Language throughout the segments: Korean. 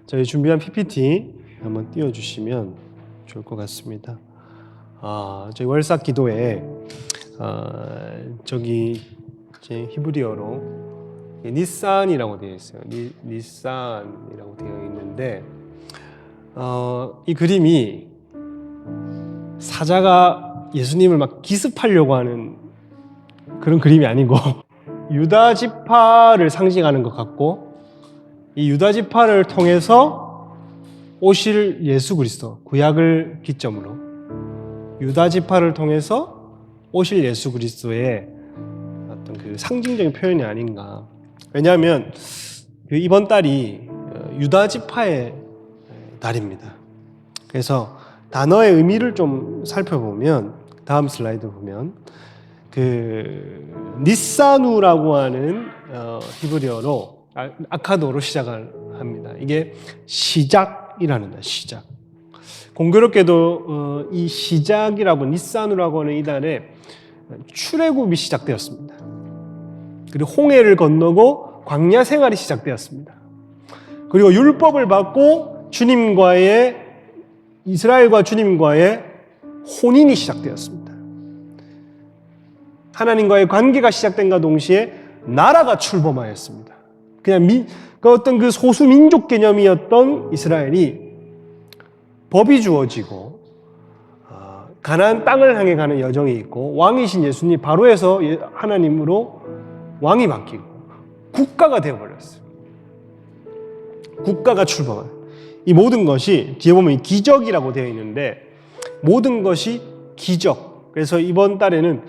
저희 준비한 PPT 한번 띄워주시면 좋을 것 같습니다. 저희 월삭 기도에 저기 제 히브리어로 니산이라고 되어 있어요. 니산이라고 되어 있는데 이 그림이 사자가 예수님을 막 기습하려고 하는 그런 그림이 아니고 유다 지파를 상징하는 것 같고, 이 유다 지파를 통해서 오실 예수 그리스도, 구약을 기점으로 유다 지파를 통해서 오실 예수 그리스도의 어떤 그 상징적인 표현이 아닌가. 왜냐하면 이번 달이 유다 지파의 달입니다. 그래서 단어의 의미를 좀 살펴보면, 다음 슬라이드 보면 그 니사누라고 하는 히브리어로 아카도로 시작을 합니다. 이게 시작이라는 날, 시작. 공교롭게도 이 시작이라고, 니사누라고 하는 이 달에 출애굽이 시작되었습니다. 그리고 홍해를 건너고 광야 생활이 시작되었습니다. 그리고 율법을 받고 이스라엘과 주님과의 혼인이 시작되었습니다. 하나님과의 관계가 시작된과 동시에 나라가 출범하였습니다. 그냥 어떤 그 소수 민족 개념이었던 이스라엘이 법이 주어지고 가나안 땅을 향해 가는 여정이 있고, 왕이신 예수님 바로에서 하나님으로 왕이 바뀌고 국가가 되어버렸어요. 국가가 출범한 이 모든 것이 뒤에 보면 기적이라고 되어 있는데, 모든 것이 기적. 그래서 이번 달에는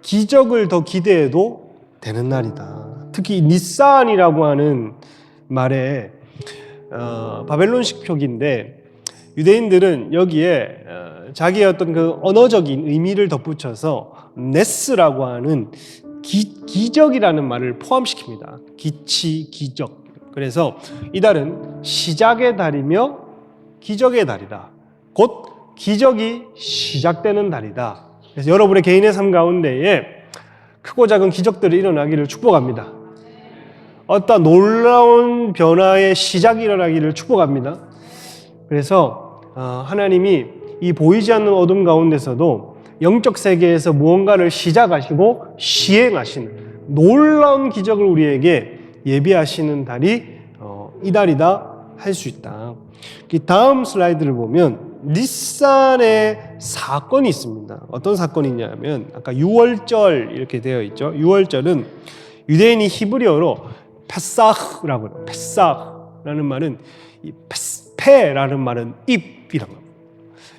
기적을 더 기대해도 되는 날이다. 특히 니산이라고 하는 말에 바벨론식 표기인데, 유대인들은 여기에 자기의 어떤 그 언어적인 의미를 덧붙여서 네스라고 하는 기적이라는 말을 포함시킵니다. 기치, 기적. 그래서 이 달은 시작의 달이며 기적의 달이다. 곧 기적이 시작되는 달이다. 그래서 여러분의 개인의 삶 가운데에 크고 작은 기적들이 일어나기를 축복합니다. 어떤 놀라운 변화의 시작이 일어나기를 축복합니다. 그래서 하나님이 이 보이지 않는 어둠 가운데서도 영적 세계에서 무언가를 시작하시고 시행하시는 놀라운 기적을 우리에게 예비하시는 달이 이 달이다 할 수 있다. 다음 슬라이드를 보면 니산의 사건이 있습니다. 어떤 사건이냐면, 아까 유월절 이렇게 되어 있죠. 유월절은 유대인이 히브리어로 페사흐라고 해요. 페사흐라는 말은 페라는 말은 입이라고 합니다.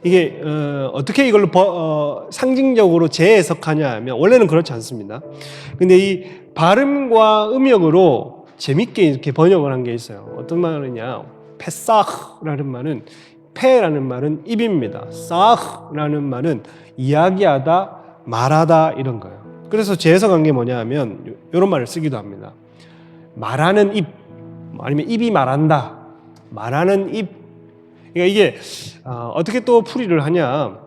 이게 어떻게 이걸 상징적으로 재해석하냐 하면, 원래는 그렇지 않습니다. 근데 이 발음과 음역으로 재밌게 이렇게 번역을 한 게 있어요. 어떤 말이냐, 페사흐라는 말은, 페라는 말은 입입니다. 사흐라는 말은 이야기하다, 말하다 이런 거예요. 그래서 재해석한 게 뭐냐 하면 이런 말을 쓰기도 합니다. 말하는 입, 아니면 입이 말한다, 말하는 입. 그러니까 이게 어떻게 또 풀이를 하냐,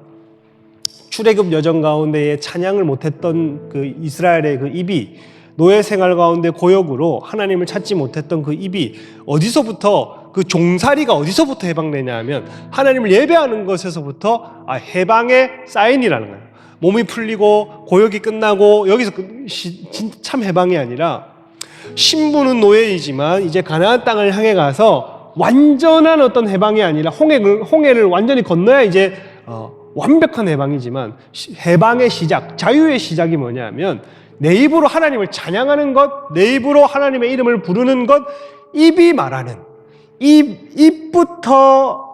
출애굽 여정 가운데에 찬양을 못했던 그 이스라엘의 그 입이, 노예 생활 가운데 고역으로 하나님을 찾지 못했던 그 입이 어디서부터, 그 종살이가 어디서부터 해방되냐 하면 하나님을 예배하는 것에서부터 해방의 사인이라는 거예요. 몸이 풀리고 고역이 끝나고, 여기서 참 해방이 아니라, 신부는 노예이지만 이제 가나안 땅을 향해 가서 완전한 어떤 해방이 아니라 홍해를 완전히 건너야 이제 완벽한 해방이지만, 해방의 시작, 자유의 시작이 뭐냐면 내 입으로 하나님을 찬양하는 것, 내 입으로 하나님의 이름을 부르는 것, 입이 말하는, 입부터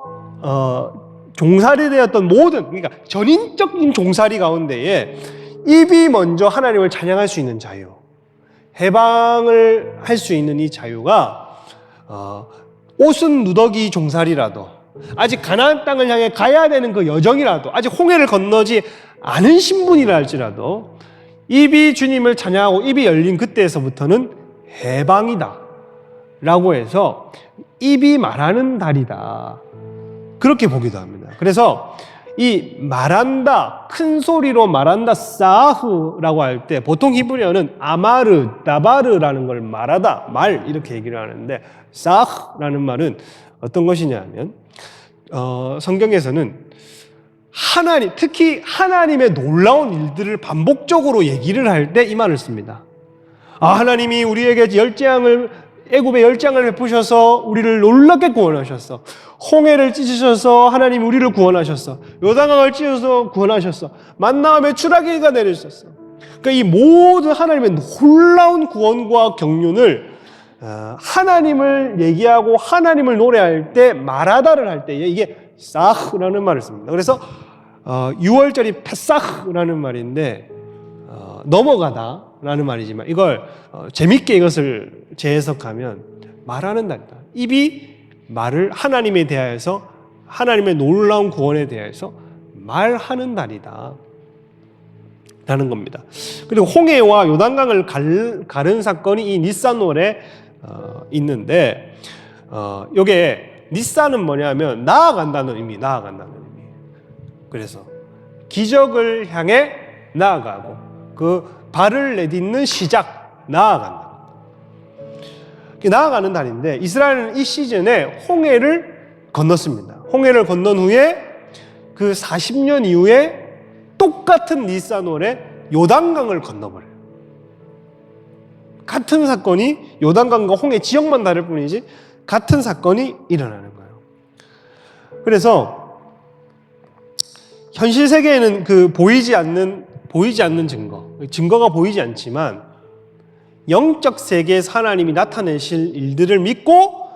종살이 되었던 모든, 그러니까 전인적인 종살이 가운데에 입이 먼저 하나님을 찬양할 수 있는 자유, 해방을 할 수 있는 이 자유가 옷은 누더기 종살이라도, 아직 가나안 땅을 향해 가야 되는 그 여정이라도, 아직 홍해를 건너지 않은 신분이라 할지라도 입이 주님을 찬양하고 입이 열린 그때에서부터는 해방이다 라고 해서 입이 말하는 달이다, 그렇게 보기도 합니다. 그래서 이 말한다, 큰 소리로 말한다, 사흐라고 할 때 보통 히브리어는 아마르, 다바르라는 걸 말하다, 말 이렇게 얘기를 하는데, 사흐라는 말은 어떤 것이냐면 성경에서는 하나님, 특히 하나님의 놀라운 일들을 반복적으로 얘기를 할 때 이 말을 씁니다. 하나님이 우리에게 애굽의 열장을 베푸셔서 우리를 놀랍게 구원하셨어. 홍해를 찢으셔서 하나님 우리를 구원하셨어. 요단강을 찢어서 구원하셨어. 만나와 메추라기가 내리셨어. 그러니까 이 모든 하나님의 놀라운 구원과 경륜을 하나님을 얘기하고 하나님을 노래할 때, 말하다를 할 때 이게 사흐라는 말을 씁니다. 그래서 6월절이 페사흐라는 말인데 넘어가다라는 말이지만 이걸 재밌게 이것을 재해석하면 말하는 날이다. 입이 말을 하나님에 대하여서, 하나님의 놀라운 구원에 대하여서 말하는 날이다 라는 겁니다. 그리고 홍해와 요단강을 가른 사건이 이 니산월에 있는데 이게 니산은 뭐냐면 나아간다는 의미, 나아간다는 의미. 그래서 기적을 향해 나아가고 그 발을 내딛는 시작, 나아간다. 나아가는 달인데 이스라엘은 이 시즌에 홍해를 건넜습니다. 홍해를 건넌 후에 그 40년 이후에 똑같은 니산월에 요단강을 건너버려요. 같은 사건이 요단강과 홍해 지역만 다를 뿐이지 같은 사건이 일어나는 거예요. 그래서 현실 세계에는 그 보이지 않는 증거가 보이지 않지만 영적 세계에서 하나님이 나타내실 일들을 믿고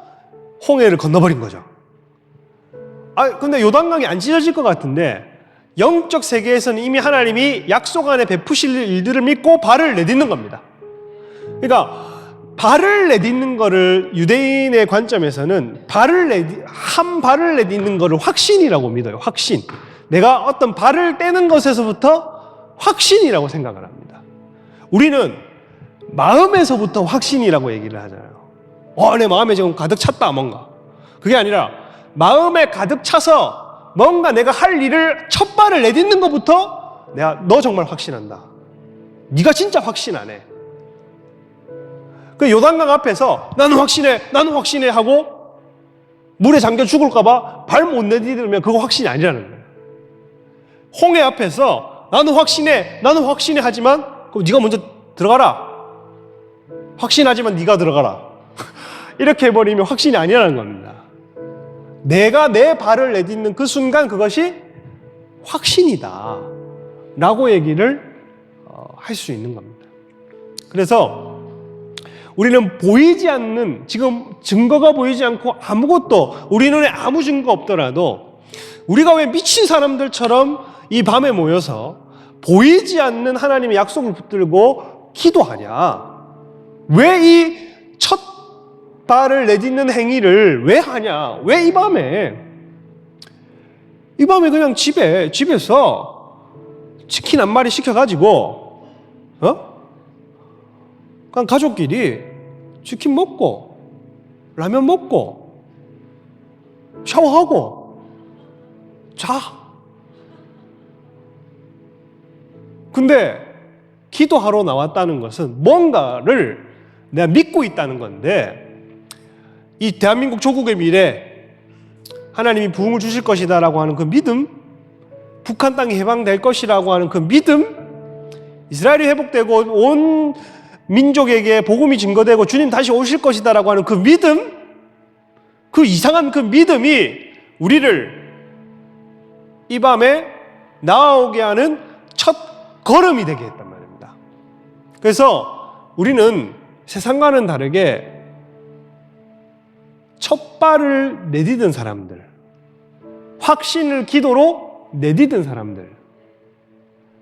홍해를 건너버린 거죠. 근데 요단강이 안 찢어질 것 같은데 영적 세계에서는 이미 하나님이 약속 안에 베푸실 일들을 믿고 발을 내딛는 겁니다. 그러니까 발을 내딛는 거를 유대인의 관점에서는 한 발을 내딛는 거를 확신이라고 믿어요. 확신. 내가 어떤 발을 떼는 것에서부터 확신이라고 생각을 합니다. 우리는 마음에서부터 확신이라고 얘기를 하잖아요. 내 마음에 지금 가득 찼다 뭔가. 그게 아니라 마음에 가득 차서 뭔가 내가 할 일을 첫 발을 내딛는 것부터 너 정말 확신한다. 네가 진짜 확신 안 해. 그 요단강 앞에서 나는 확신해 하고 물에 잠겨 죽을까 봐 발 못 내딛으면 그거 확신이 아니라는 거예요. 홍해 앞에서 나는 확신해 하지만 그럼 네가 먼저 들어가라. 확신하지만 네가 들어가라. 이렇게 해버리면 확신이 아니라는 겁니다. 내가 내 발을 내딛는 그 순간 그것이 확신이다 라고 얘기를 할 수 있는 겁니다. 그래서 우리는 보이지 않는, 지금 증거가 보이지 않고 아무것도, 우리 눈에 아무 증거 없더라도 우리가 왜 미친 사람들처럼 이 밤에 모여서 보이지 않는 하나님의 약속을 붙들고 기도하냐? 왜 이 첫 발을 내딛는 행위를 왜 하냐? 왜 이 밤에 그냥 집에서 치킨 한 마리 시켜가지고 그냥 가족끼리 치킨 먹고 라면 먹고 샤워하고 자. 근데 기도하러 나왔다는 것은 뭔가를 내가 믿고 있다는 건데, 이 대한민국 조국의 미래, 하나님이 부흥을 주실 것이다라고 하는 그 믿음, 북한 땅이 해방될 것이라고 하는 그 믿음, 이스라엘이 회복되고 온 민족에게 복음이 증거되고 주님 다시 오실 것이다라고 하는 그 믿음, 그 이상한 그 믿음이 우리를 이 밤에 나아오게 하는 첫 걸음이 되게 했단 말입니다. 그래서 우리는 세상과는 다르게 첫 발을 내딛은 사람들, 확신을 기도로 내딛은 사람들,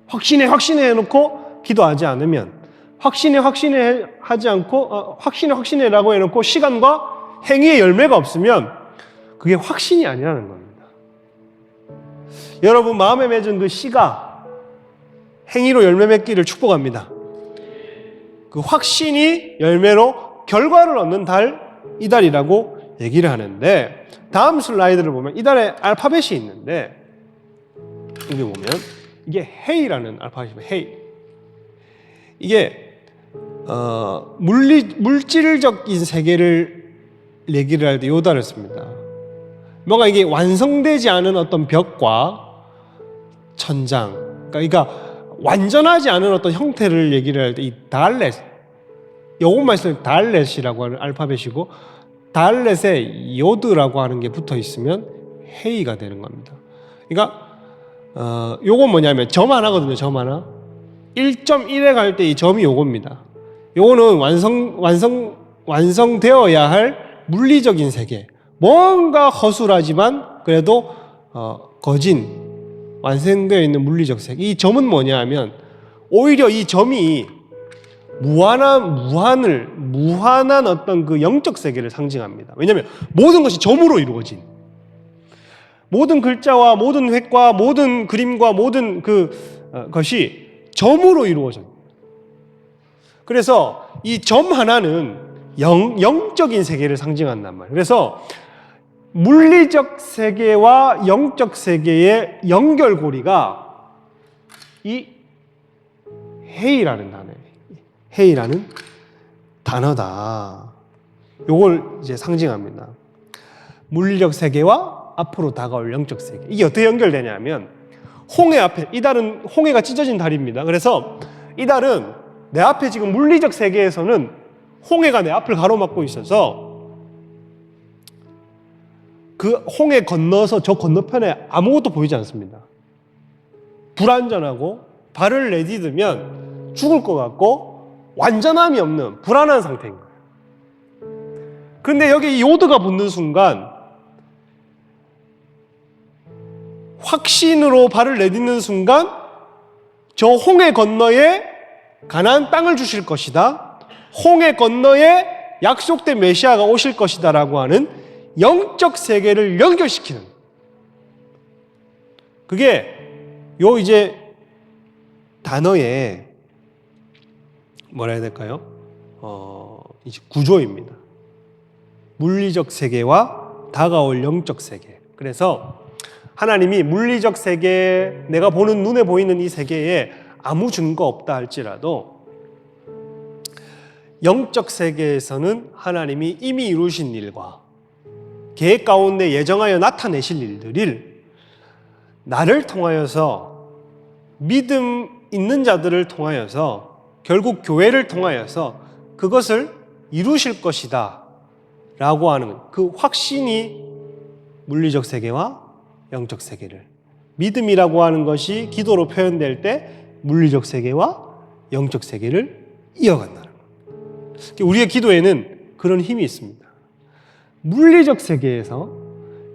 확신해 해놓고 기도하지 않으면, 확신해 하지 않고 확신해라고 해놓고 시간과 행위의 열매가 없으면 그게 확신이 아니라는 겁니다. 여러분 마음에 맺은 그 씨가 행위로 열매 맺기를 축복합니다. 그 확신이 열매로 결과를 얻는 달, 이달이라고 얘기를 하는데, 다음 슬라이드를 보면 이달에 알파벳이 있는데, 여기 보면 이게 헤이라는 알파벳이에요. 헤이. 이게 물질적인 세계를 얘기를 할 때 요 단어를 씁니다. 뭔가 이게 완성되지 않은 어떤 벽과 천장, 그러니까 완전하지 않은 어떤 형태를 얘기를 할 때 이 달렛, 요것만 있으면 달렛이라고 하는 알파벳이고, 달렛에 요드라고 하는 게 붙어 있으면 헤이가 되는 겁니다. 그러니까 요건 뭐냐면 점 하나거든요. 점 하나. 1.1에 갈 때 이 점이 요겁니다. 요거는 완성되어야 할 물리적인 세계. 뭔가 허술하지만 그래도 거진 완성되어 있는 물리적 세계. 이 점은 뭐냐 하면 오히려 이 점이 무한한 어떤 그 영적 세계를 상징합니다. 왜냐하면 모든 것이 점으로 이루어진, 모든 글자와 모든 획과 모든 그림과 모든 것이 점으로 이루어져. 그래서 이 점 하나는 영적인 세계를 상징한단 말이에요. 그래서 물리적 세계와 영적 세계의 연결고리가 이 헤이라는 단어예요. 헤이라는 단어다. 요걸 이제 상징합니다. 물리적 세계와 앞으로 다가올 영적 세계. 이게 어떻게 연결되냐면 홍해 앞에, 이 달은 홍해가 찢어진 달입니다. 그래서 이 달은 내 앞에 지금 물리적 세계에서는 홍해가 내 앞을 가로막고 있어서 그 홍해 건너서 저 건너편에 아무것도 보이지 않습니다. 불안전하고 발을 내디디면 죽을 것 같고 완전함이 없는 불안한 상태인 거예요. 근데 여기 요드가 붙는 순간 확신으로 발을 내딛는 순간 저 홍해 건너에 가나안 땅을 주실 것이다. 홍해 건너에 약속된 메시아가 오실 것이다 라고 하는 영적 세계를 연결시키는, 그게 요 이제 단어의 뭐라 해야 될까요? 이제 구조입니다. 물리적 세계와 다가올 영적 세계. 그래서 하나님이 물리적 세계, 내가 보는 눈에 보이는 이 세계에 아무 증거 없다 할지라도 영적 세계에서는 하나님이 이미 이루신 일과 계획 가운데 예정하여 나타내실 일들을 나를 통하여서, 믿음 있는 자들을 통하여서, 결국 교회를 통하여서 그것을 이루실 것이다 라고 하는 그 확신이 물리적 세계와 영적 세계를, 믿음이라고 하는 것이 기도로 표현될 때 물리적 세계와 영적 세계를 이어간다는 거예요. 우리의 기도에는 그런 힘이 있습니다. 물리적 세계에서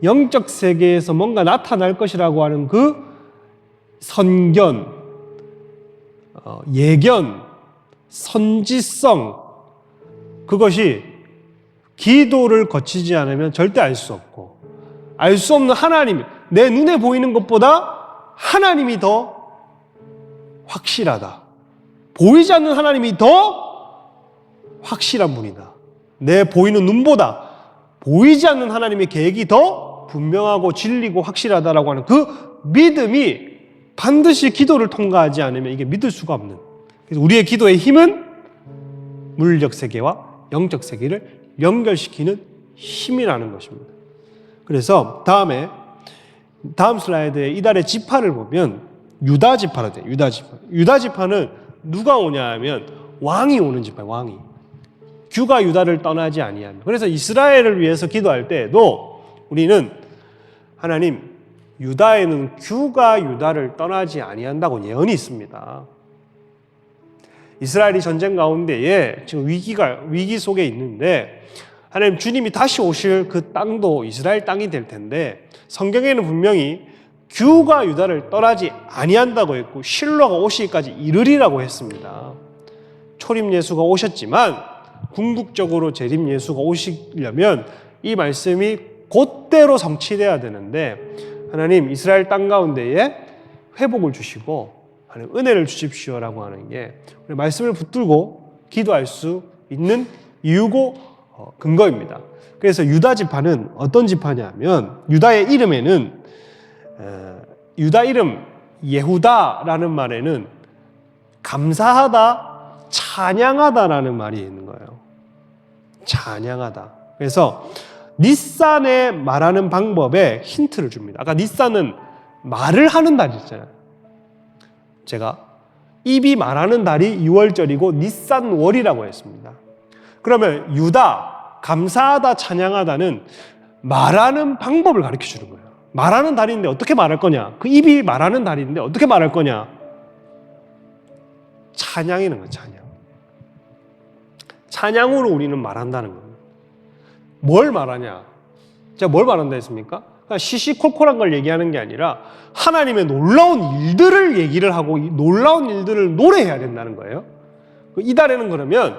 영적 세계에서 뭔가 나타날 것이라고 하는 그 선견, 예견, 선지성, 그것이 기도를 거치지 않으면 절대 알 수 없고, 알 수 없는 하나님, 내 눈에 보이는 것보다 하나님이 더 확실하다, 보이지 않는 하나님이 더 확실한 분이다, 내 보이는 눈보다 보이지 않는 하나님의 계획이 더 분명하고 진리고 확실하다라고 하는 그 믿음이 반드시 기도를 통과하지 않으면 이게 믿을 수가 없는, 그래서 우리의 기도의 힘은 물리적 세계와 영적 세계를 연결시키는 힘이라는 것입니다. 그래서 다음 슬라이드에 이달의 지파를 보면 유다 지파로 돼요. 유다 지파는 누가 오냐 하면 왕이 오는 지파예요. 왕이. 규가 유다를 떠나지 아니한. 그래서 이스라엘을 위해서 기도할 때에도 우리는 하나님, 유다에는 규가 유다를 떠나지 아니한다고 예언이 있습니다. 이스라엘이 전쟁 가운데에 지금 위기 속에 있는데 하나님, 주님이 다시 오실 그 땅도 이스라엘 땅이 될 텐데 성경에는 분명히 규가 유다를 떠나지 아니한다고 했고 실로가 오시기까지 이르리라고 했습니다. 초림 예수가 오셨지만 궁극적으로 재림 예수가 오시려면 이 말씀이 곧대로 성취돼야 되는데 하나님, 이스라엘 땅 가운데에 회복을 주시고 하나님 은혜를 주십시오라고 하는 게 말씀을 붙들고 기도할 수 있는 이유고 근거입니다. 그래서 유다 지파는 어떤 지파냐면 유다의 이름에는 유다 이름 예후다라는 말에는 감사하다, 찬양하다라는 말이 있는 거예요. 찬양하다. 그래서 닛산의 말하는 방법에 힌트를 줍니다. 아까 닛산은 말을 하는 달이 있잖아요. 제가 입이 말하는 달이 6월절이고 닛산월이라고 했습니다. 그러면 유다, 감사하다, 찬양하다는 말하는 방법을 가르쳐 주는 거예요. 말하는 달인데 어떻게 말할 거냐? 그 입이 말하는 달인데 어떻게 말할 거냐? 찬양이는 거예요. 찬양. 찬양으로 우리는 말한다는 거예요. 뭘 말하냐? 제가 뭘 말한다 했습니까? 그러니까 시시콜콜한 걸 얘기하는 게 아니라 하나님의 놀라운 일들을 얘기를 하고 놀라운 일들을 노래해야 된다는 거예요. 이 달에는 그러면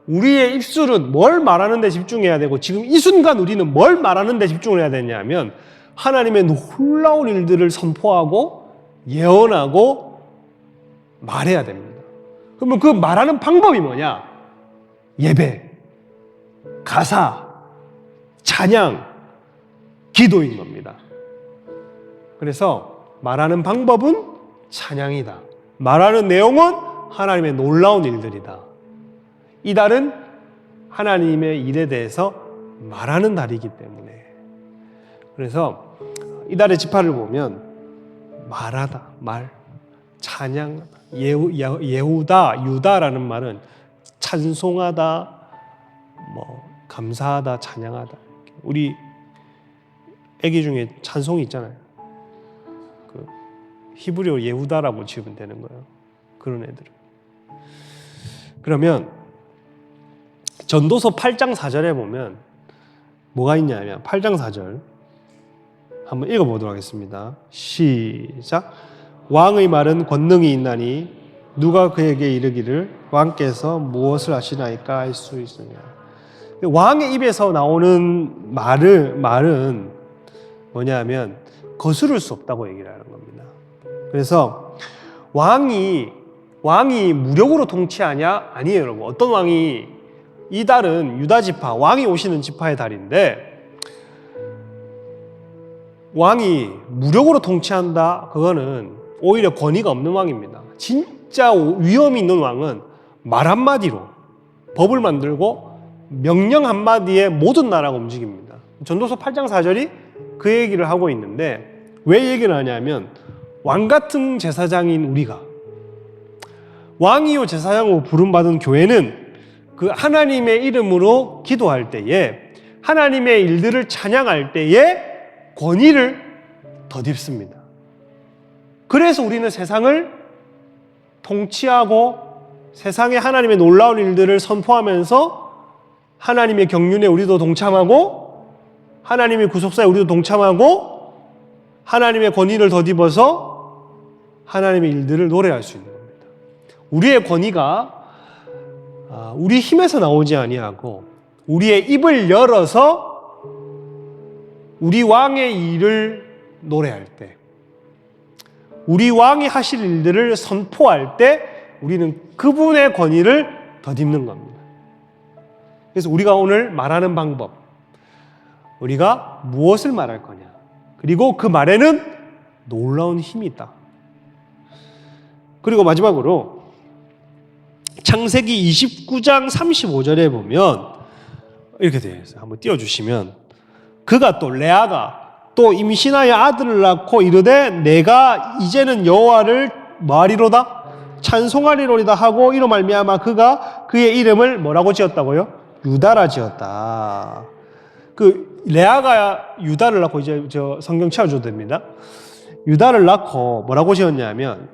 우리의 입술은 뭘 말하는 데 집중해야 되고 지금 이 순간 우리는 뭘 말하는 데 집중을 해야 되냐면 하나님의 놀라운 일들을 선포하고 예언하고 말해야 됩니다. 그러면 그 말하는 방법이 뭐냐? 예배, 가사, 찬양, 기도인 겁니다. 그래서 말하는 방법은 찬양이다. 말하는 내용은 하나님의 놀라운 일들이다. 이 달은 하나님의 일에 대해서 말하는 달이기 때문에 그래서 이 달의 지파를 보면 말하다, 말, 찬양, 예후다, 유다라는 말은 찬송하다, 감사하다, 찬양하다. 우리 애기 중에 찬송이 있잖아요. 그 히브리어 예후다라고 지으면 되는 거예요. 그런 애들은. 그러면 전도서 8장 4절에 보면 뭐가 있냐면 8장 4절 한번 읽어보도록 하겠습니다. 시작. 왕의 말은 권능이 있나니 누가 그에게 이르기를 왕께서 무엇을 하시나이까 할 수 있으냐. 왕의 입에서 나오는 말은 뭐냐면 거스를 수 없다고 얘기를 하는 겁니다. 그래서 왕이 무력으로 통치하냐? 아니에요, 여러분. 어떤 왕이 이 달은 유다 지파, 왕이 오시는 지파의 달인데 왕이 무력으로 통치한다? 그거는 오히려 권위가 없는 왕입니다. 진짜 위엄이 있는 왕은 말 한마디로 법을 만들고 명령 한마디에 모든 나라가 움직입니다. 전도서 8장 4절이 그 얘기를 하고 있는데 왜 얘기를 하냐면 왕 같은 제사장인 우리가 왕이요 제사장으로 부름받은 교회는 그 하나님의 이름으로 기도할 때에 하나님의 일들을 찬양할 때에 권위를 덧입습니다. 그래서 우리는 세상을 통치하고 세상에 하나님의 놀라운 일들을 선포하면서 하나님의 경륜에 우리도 동참하고 하나님의 구속사에 우리도 동참하고 하나님의 권위를 덧입어서 하나님의 일들을 노래할 수 있는 겁니다. 우리의 권위가 우리 힘에서 나오지 아니하고 우리의 입을 열어서 우리 왕의 일을 노래할 때 우리 왕이 하실 일들을 선포할 때 우리는 그분의 권위를 덧입는 겁니다. 그래서 우리가 오늘 말하는 방법, 우리가 무엇을 말할 거냐, 그리고 그 말에는 놀라운 힘이 있다. 그리고 마지막으로 창세기 29장 35절에 보면 이렇게 되어 있어요. 한번 띄워주시면 그가 또 레아가 또 임신하여 아들을 낳고 이르되 내가 이제는 여호와를 뭐하리로다? 찬송하리로다 하고 이로 말미암아 그가 그의 이름을 뭐라고 지었다고요? 유다라 지었다. 그 레아가 유다를 낳고 이제 저 성경 채워줘도 됩니다. 유다를 낳고 뭐라고 지었냐면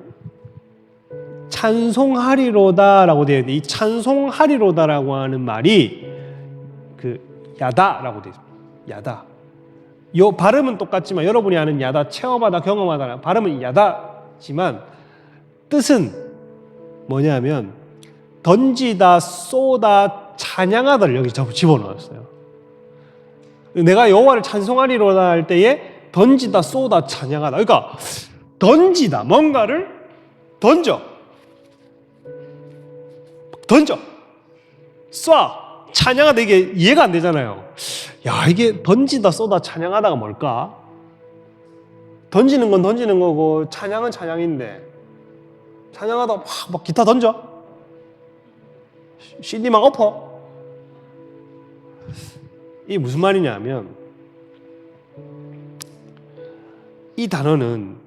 찬송하리로다라고 되어 있는데 이 찬송하리로다라고 하는 말이 그 야다라고 되어 있습니다. 야다. 요 발음은 똑같지만 여러분이 아는 야다, 체험하다, 경험하다 발음은 야다지만 뜻은 뭐냐면 던지다, 쏘다, 찬양하다를 여기 집어넣었어요. 내가 여호와를 찬송하리로다 할 때에 던지다, 쏘다, 찬양하다. 그러니까 던지다, 뭔가를 던져, 쏴, 찬양하다. 이게 이해가 안 되잖아요. 야, 이게 던지다, 쏘다, 찬양하다가 뭘까? 던지는 건 던지는 거고 찬양은 찬양인데 찬양하다 막 기타 던져, CD 막 엎어. 이게 무슨 말이냐면 이 단어는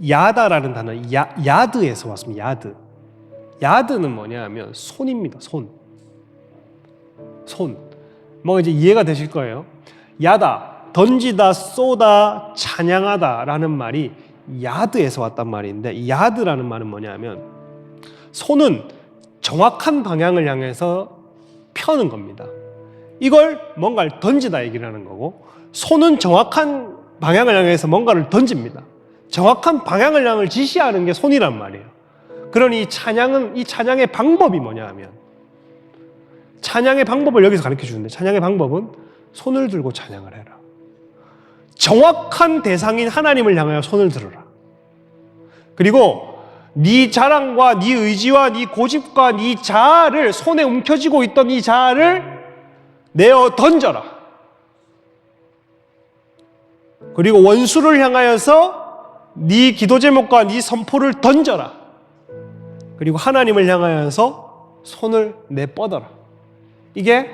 야다라는 단어, 야드에서 왔습니다. 야드. 야드는 뭐냐 하면 손입니다. 손. 뭐 이제 이해가 되실 거예요. 야다, 던지다, 쏘다, 찬양하다라는 말이 야드에서 왔단 말인데, 이 야드라는 말은 뭐냐면 손은 정확한 방향을 향해서 펴는 겁니다. 이걸 뭔가를 던지다 얘기를 하는 거고, 손은 정확한 방향을 향해서 뭔가를 던집니다. 정확한 방향을 향을 지시하는 게 손이란 말이에요. 그러니 이 찬양의 방법이 뭐냐 하면, 찬양의 방법을 여기서 가르쳐 주는데, 찬양의 방법은 손을 들고 찬양을 해라. 정확한 대상인 하나님을 향하여 손을 들어라. 그리고 네 자랑과 네 의지와 네 고집과 네 자아를, 손에 움켜쥐고 있던 이 자아를 내어 던져라. 그리고 원수를 향하여서 네 기도 제목과 네 선포를 던져라. 그리고 하나님을 향하여서 손을 내뻗어라. 이게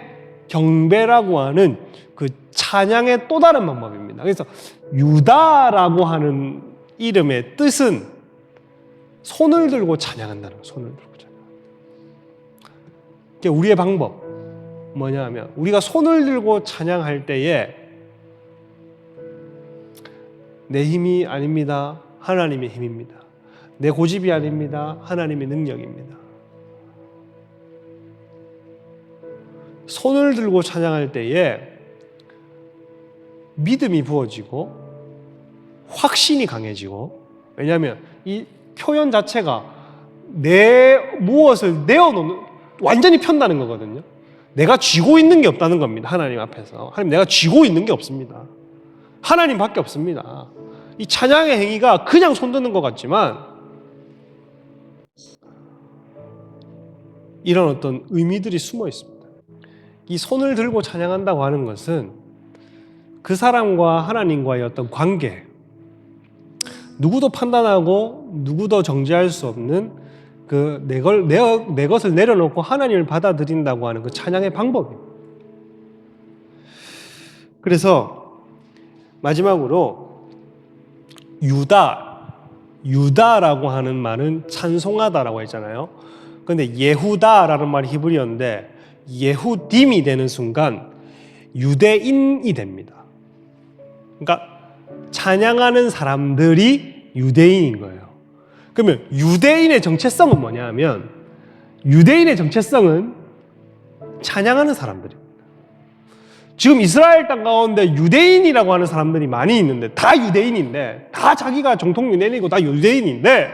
경배라고 하는 그 찬양의 또 다른 방법입니다. 그래서 유다라고 하는 이름의 뜻은 손을 들고 찬양한다는 거예요. 손을 들고 찬양한다. 이게 우리의 방법 뭐냐 하면, 우리가 손을 들고 찬양할 때에 내 힘이 아닙니다. 하나님의 힘입니다. 내 고집이 아닙니다. 하나님의 능력입니다. 손을 들고 찬양할 때에 믿음이 부어지고 확신이 강해지고, 왜냐하면 이 표현 자체가 내 무엇을 내어놓는, 완전히 편다는 거거든요. 내가 쥐고 있는 게 없다는 겁니다. 하나님 앞에서. 하나님, 내가 쥐고 있는 게 없습니다. 하나님밖에 없습니다. 이 찬양의 행위가 그냥 손드는 것 같지만 이런 어떤 의미들이 숨어 있습니다. 이 손을 들고 찬양한다고 하는 것은 그 사람과 하나님과의 어떤 관계, 누구도 판단하고 누구도 정죄할 수 없는 그 내 것을 내려놓고 하나님을 받아들인다고 하는 그 찬양의 방법입니다. 그래서 마지막으로 유다라고 하는 말은 찬송하다라고 했잖아요. 그런데 예후다라는 말이 히브리어인데 예후딤이 되는 순간 유대인이 됩니다. 그러니까 찬양하는 사람들이 유대인인 거예요. 그러면 유대인의 정체성은 뭐냐 하면, 유대인의 정체성은 찬양하는 사람들입니다. 지금 이스라엘 땅 가운데 유대인이라고 하는 사람들이 많이 있는데, 다 유대인인데, 다 자기가 정통 유대인이고 다 유대인인데,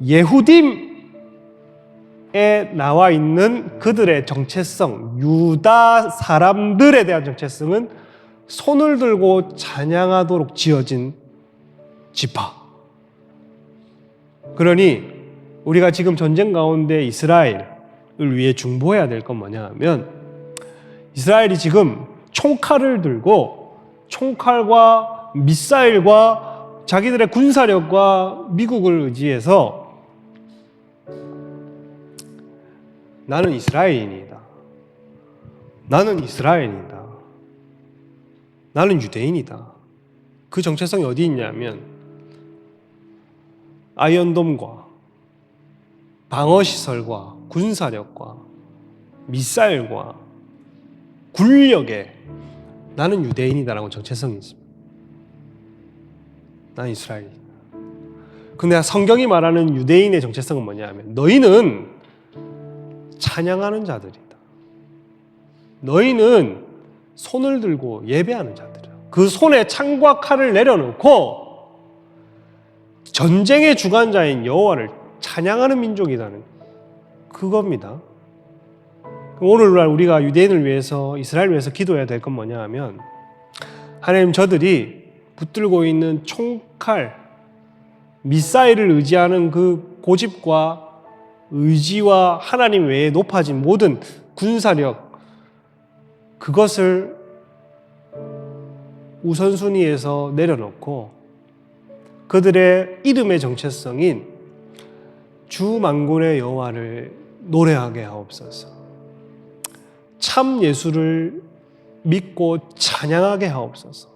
예후딤에 나와 있는 그들의 정체성, 유다 사람들에 대한 정체성은 손을 들고 찬양하도록 지어진 지파. 그러니 우리가 지금 전쟁 가운데 이스라엘을 위해 중보해야 될 건 뭐냐 하면, 이스라엘이 지금 총칼을 들고 총칼과 미사일과 자기들의 군사력과 미국을 의지해서 나는 이스라엘인이다. 나는 이스라엘이다. 나는 유대인이다. 그 정체성이 어디 있냐면 아이언돔과 방어시설과 군사력과 미사일과 군력에 나는 유대인이다라고 정체성이 있습니다. 나는 이스라엘이다. 근데 성경이 말하는 유대인의 정체성은 뭐냐 하면, 너희는 찬양하는 자들이다. 너희는 손을 들고 예배하는 자들이다. 그 손에 창과 칼을 내려놓고 전쟁의 주관자인 여호와를 찬양하는 민족이라는 그겁니다. 오늘날 우리가 유대인을 위해서, 이스라엘을 위해서 기도해야 될 건 뭐냐 하면, 하나님, 저들이 붙들고 있는 총칼, 미사일을 의지하는 그 고집과 의지와 하나님 외에 높아진 모든 군사력, 그것을 우선순위에서 내려놓고 그들의 이름의 정체성인 주 만군의 여호와를 노래하게 하옵소서. 참 예수를 믿고 찬양하게 하옵소서.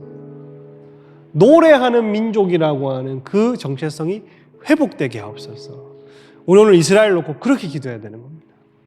노래하는 민족이라고 하는 그 정체성이 회복되게 하옵소서. 우리 오늘 이스라엘 놓고 그렇게 기도해야 되는 겁니다.